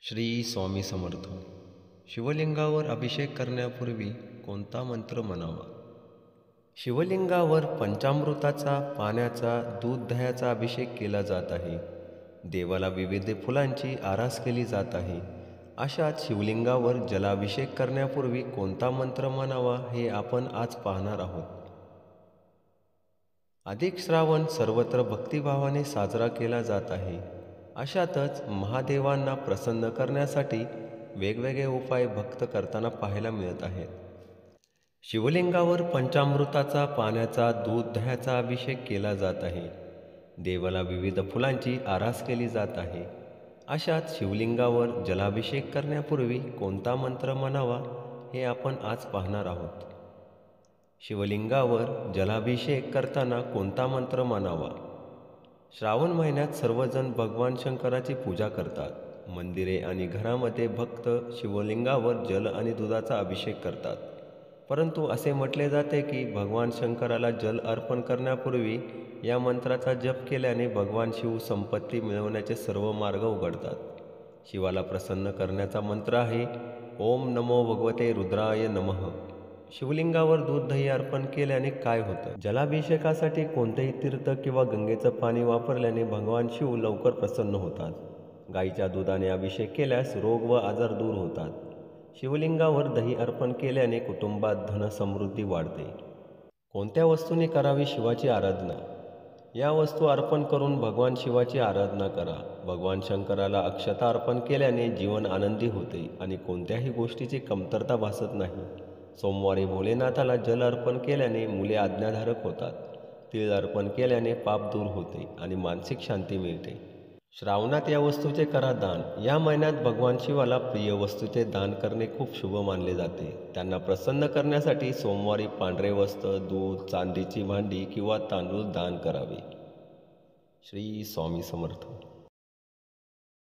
श्री स्वामी समर्थ. शिवलिंगावर अभिषेक करण्यापूर्वी कोणता मंत्र म्हणावा? शिवलिंगावर पंचामृताचा, पाण्याचा, दूध दह्याचा अभिषेक केला जात आहे. देवाला विविध फुलांची आरास केली जात आहे. अशात शिवलिंगावर जलाभिषेक करण्यापूर्वी कोणता मंत्र म्हणावा हे आपण आज पाहणार आहोत. अधिक श्रावण सर्वत्र भक्तिभावाने साजरा केला जात आहे. अशातच महादेवांना प्रसन्न करण्यासाठी वेगवेगळे उपाय भक्त करताना पाहायला मिळत आहेत. शिवलिंगावर पंचामृताचा, पाण्याचा, दूध दह्याचा अभिषेक केला जात आहे. देवाला विविध फुलांची आरास केली जात आहे. अशात शिवलिंगावर जलाभिषेक करण्यापूर्वी कोणता मंत्र म्हणावा हे आपण आज पाहणार आहोत. शिवलिंगावर जलाभिषेक करताना कोणता मंत्र म्हणावा? श्रावण महिन्यात सर्वजण भगवान शंकराची पूजा करतात. मंदिरे आणि घरामध्ये भक्त शिवलिंगावर जल आणि दुधाचा अभिषेक करतात. परंतु असे म्हटले जाते की भगवान शंकराला जल अर्पण करण्यापूर्वी या मंत्राचा जप केल्याने भगवान शिव संपत्ती मिळवण्याचे सर्व मार्ग उघडतात. शिवाला प्रसन्न करण्याचा मंत्र आहे ओम नमो भगवते रुद्राय नमः. शिवलिंगावर दूध दही अर्पण केल्याने काय होतं? जलाभिषेकासाठी कोणतेही तीर्थ किंवा गंगेचं पाणी वापरल्याने भगवान शिव लवकर प्रसन्न होतात. गाईच्या दुधाने अभिषेक केल्यास रोग व आजार दूर होतात. शिवलिंगावर दही अर्पण केल्याने कुटुंबात धन समृद्धी वाढते. कोणत्या वस्तूंनी करावी शिवाची आराधना? या वस्तू अर्पण करून भगवान शिवाची आराधना करा. भगवान शंकराला अक्षता अर्पण केल्याने जीवन आनंदी होते आणि कोणत्याही गोष्टीची कमतरता भासत नाही. सोमवारी भोलेनाथाला जल अर्पण केल्याने मुले आज्ञाधारक होतात. तीळ अर्पण केल्याने पाप दूर होते आणि मानसिक शांती मिळते. श्रावणात या वस्तूचे करा दान. या महिन्यात भगवान शिवाला प्रिय वस्तूचे दान करणे खूप शुभ मानले जाते. त्यांना प्रसन्न करण्यासाठी सोमवारी पांढरे वस्त्र, दूध, चांदीची भांडी किंवा तांदूळ दान करावे. श्री स्वामी समर्थ.